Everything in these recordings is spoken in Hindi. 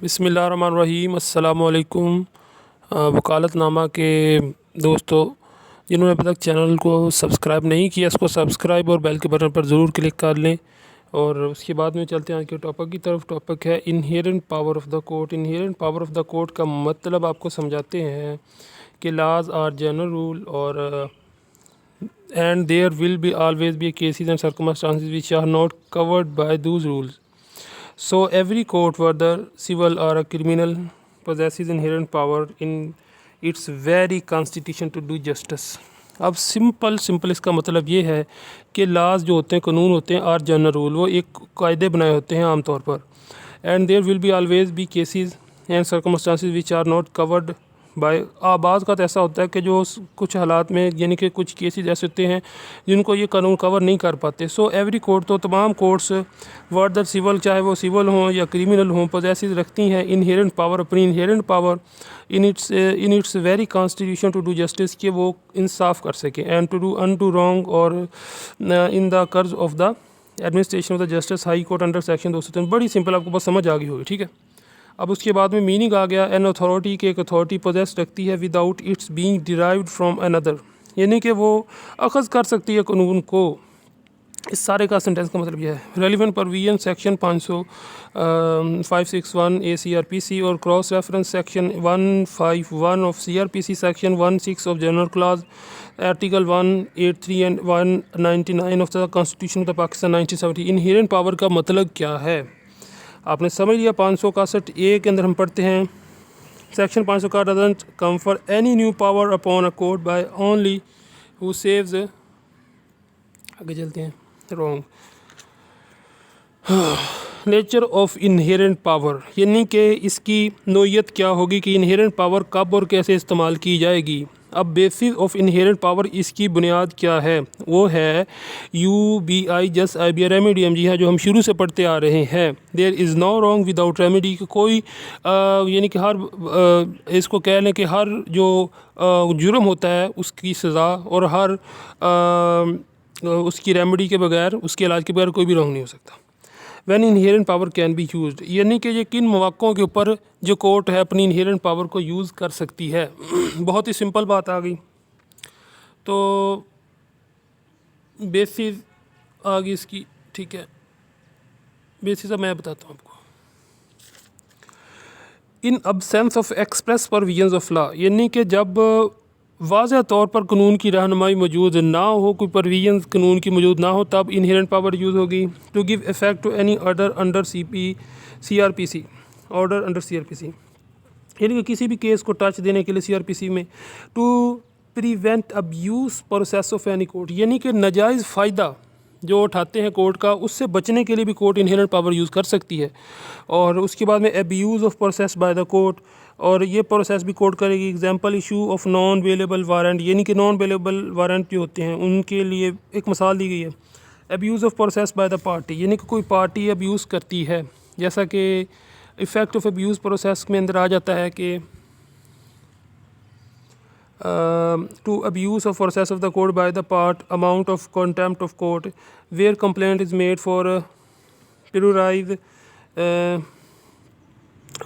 बिस्मिल्लाहिर्रहमानिर्रहीम। अस्सलामुअलैकुम। वकालतनामा के दोस्तों, जिन्होंने अभी तक चैनल को सब्सक्राइब नहीं किया, इसको सब्सक्राइब और बेल के बटन पर ज़रूर क्लिक कर लें। और उसके बाद में चलते हैं आज के टॉपिक की तरफ। टॉपिक है inherent power of the court. Inherent power of the court का मतलब आपको समझाते हैं कि लॉज आर जनरल रूल और and there will be always be cases and circumstances which are not covered by those rules. So every court, whether civil or a criminal, possesses inherent power in its very constitution to do justice. अब सिंपल इसका मतलब ये है कि लाज जो होते हैं, कानून होते हैं, आर जनरल रूल, वो एक कायदे बनाए होते हैं आम तौर पर। And there will be always be cases and circumstances which are not covered by. आबाज का तो ऐसा होता है कि जो कुछ हालात में, यानी कि कुछ केसेस ऐसे होते हैं जिनको ये कानून कवर नहीं कर पाते। सो एवरी कोर्ट, तो तमाम कोर्ट्स वर्दर सिविल, चाहे वो सिविल हों या क्रिमिनल हों, पोजेसिस रखती हैं इनहेरेंट पावर, अपनी inherent power in its very constitution to do justice, कि वो इंसाफ कर सके and to do undo wrong और in the course of the administration of the justice high court under section 203। बड़ी सिंपल, आपको बस समझ आ गई होगी, ठीक है। अब उसके बाद में मीनिंग आ गया, एन अथॉरिटी के, एक अथॉरिटी पोजेस रखती है without its being derived from another, यानी कि वो अखज़ कर सकती है कानून को। इस सारे का सेंटेंस का मतलब यह है रेलिवेंट प्रोविजन सेक्शन 561 ACRPC और cross reference section 151 of CRPC, section 16 of general class, article 183 and 199 of the constitution of the Pakistan 1970। Inherent power का मतलब क्या है आपने समझ लिया। 561A के अंदर हम पढ़ते हैं, सेक्शन 500 का doesn't confer any new power upon a court by only who saves, आगे चलते हैं, wrong nature of inherent power, यानी कि इसकी नोयत क्या होगी कि इनहेरेंट पावर कब और कैसे इस्तेमाल की जाएगी। अब बेसिस ऑफ इनहेरेंट पावर, इसकी बुनियाद क्या है, वो है UBI जस्ट IBI रेमेडियम, जी हाँ, जो हम शुरू से पढ़ते आ रहे हैं। There is no wrong without remedy, कोई यानी कि हर इसको कह लें कि हर जो जुर्म होता है उसकी सज़ा और हर उसकी रेमेडी के बगैर, उसके इलाज के बगैर कोई भी रॉन्ग नहीं हो सकता। When inherent power can be used, यानी कि ये किन मौक़ों के ऊपर जो कोर्ट है अपनी इनहेरेंट पावर को यूज़ कर सकती है। बहुत ही सिंपल बात आ गई। तो बेसिस आ गई इसकी, ठीक है। बेसिस अब मैं बताता हूँ आपको। इन absence of express provisions of law, यानी कि जब वाज़ह तौर पर कानून की रहनुमाई मौजूद ना हो, कोई प्रोविजंस कानून की मौजूद ना हो, तब इनहेरेंट पावर यूज़ होगी। To give effect to any order under CRPC, order under CRPC, यानी कि किसी भी केस को टच देने के लिए CRPC में। To prevent abuse process of any court, यानी कि नाजायज़ फ़ायदा जो उठाते हैं कोर्ट का, उससे बचने के लिए भी कोर्ट इनहेरेंट पावर यूज़ कर सकती है। और उसके बाद में abuse of process by the court, और ये प्रोसेस भी कोर्ट करेगी। Example issue of non available warrant, यानी कि नॉन अवेलेबल वारंट जो होते हैं उनके लिए एक मिसाल दी गई है। Abuse of process by the party, यानी कि कोई पार्टी अब्यूज़ करती है, जैसा कि इफ़ेक्ट ऑफ अब्यूज़ प्रोसेस में अंदर आ जाता है कि to abuse of process of the court by the part, amount of contempt of court where complaint is made for periodize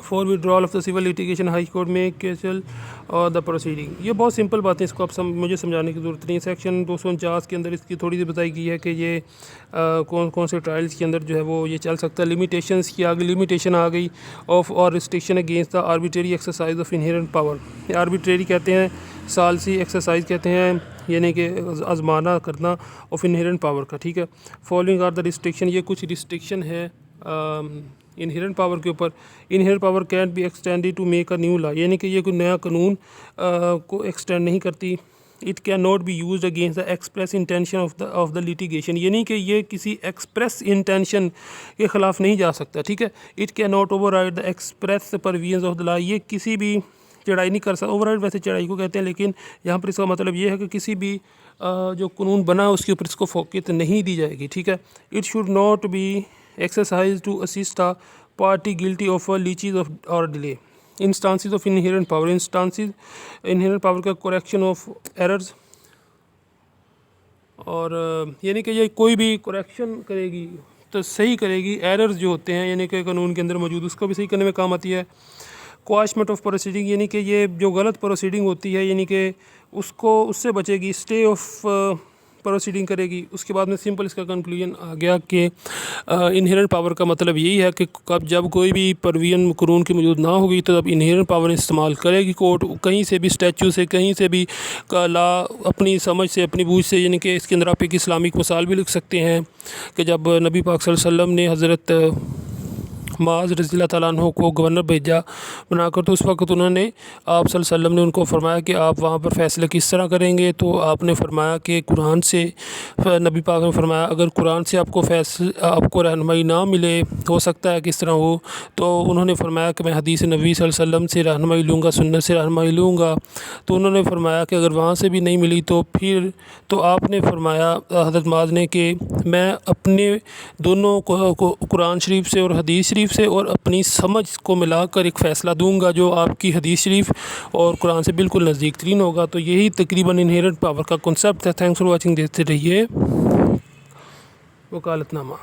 for withdrawal of the civil litigation, high court may cancel और द प्रोसीडिंग। ये बहुत सिंपल बातें, इसको आप मुझे समझाने की ज़रूरत नहीं। सेक्शन 249 के अंदर इसकी थोड़ी सी बताई गई है कि ये कौन कौन से ट्रायल्स के अंदर जो है वो ये चल सकता है। लिमिटेशंस की आगे लिमिटेशन आ गई ऑफ और restriction against the arbitrary exercise of inherent power. Arbitrary कहते हैं, सालसी एक्सरसाइज कहते हैं, यानी कि आजमाना करना ऑफ इनहेरेंट पावर का, ठीक है। फॉलोइंग आर द रिस्ट्रिक्शन, ये कुछ रिस्ट्रिक्शन है इनहेरेंट पावर के ऊपर। Inherent power can be extended to make a new law, यानी कि ये कोई नया कानून को एक्सटेंड नहीं करती। It can not be used against the express intention of the litigation, यानी कि ये किसी एक्सप्रेस इंटेंशन के ख़िलाफ़ नहीं जा सकता, ठीक है। It can not override the express provisions of the law, ये किसी भी चढ़ाई नहीं कर सकता। ओवरराइड वैसे चढ़ाई को कहते हैं, लेकिन यहाँ पर इसका मतलब ये है कि किसी भी जो कानून बना उसके ऊपर इसको फ़ौक़ियत नहीं दी जाएगी, ठीक है। It should not be exercise to assist a party guilty of a leaches of or delay. Instances of inherent power, instances inherent power का correction of errors, और यानी कि ये कोई भी correction करेगी, तो सही करेगी, एरर्स जो होते हैं यानी कि कानून के अंदर मौजूद, उसको भी सही करने में काम आती है। क्वाशमेंट ऑफ प्रोसीडिंग यानी कि ये जो गलत प्रोसीडिंग होती है यानी कि उसको उससे बचेगी, स्टे ऑफ प्रोसीडिंग करेगी। उसके बाद में सिंपल इसका कंक्लूजन आ गया कि इनहेरेंट पावर का मतलब यही है कि कब जब कोई भी परवीन कानून की मौजूद ना होगी तो तब इनहेरेंट पावर इस्तेमाल करेगी कोर्ट, कहीं से भी स्टैचू से, कहीं से भी का ला अपनी समझ से, अपनी बूझ से। यानी कि इसके अंदर आप एक इस्लामिक मिसाल भी लिख सकते हैं कि जब नबी पाक सल्लल्लाहु अलैहि वसल्लम ने हज़रत माज़ रज़ियल्लाहु ताला अन्हु को गवर्नर भेजा बनाकर, तो उस वक्त उन्होंने आप सल्लल्लाहु अलैहि वसल्लम ने उनको फरमाया कि आप वहाँ पर फ़ैसले किस तरह करेंगे। तो आपने फरमाया कि कुरान से, नबी पाक ने फरमाया अगर कुरान से आपको रहनुमाई ना मिले, हो सकता है किस तरह हो, तो उन्होंने फरमाया कि मैं हदीस नबी सल्लल्लाहु अलैहि वसल्लम से रहनुमाई लूँगा, सुन्नत से रहनुमाई लूँगा। तो उन्होंने फरमाया कि अगर वहाँ से भी नहीं मिली तो फिर, तो आपने फरमाया हज़रत माज़ ने कि मैं अपने दोनों को कुरान शरीफ से और हदीस शरीफ से और अपनी समझ को मिलाकर एक फ़ैसला दूंगा जो आपकी हदीस शरीफ और कुरान से बिल्कुल नज़दीक तरीन होगा। तो यही तकरीबन इनहेरेंट पावर का कॉन्सेप्ट है। Thanks for watching. देखते रहिए वकालतनामा।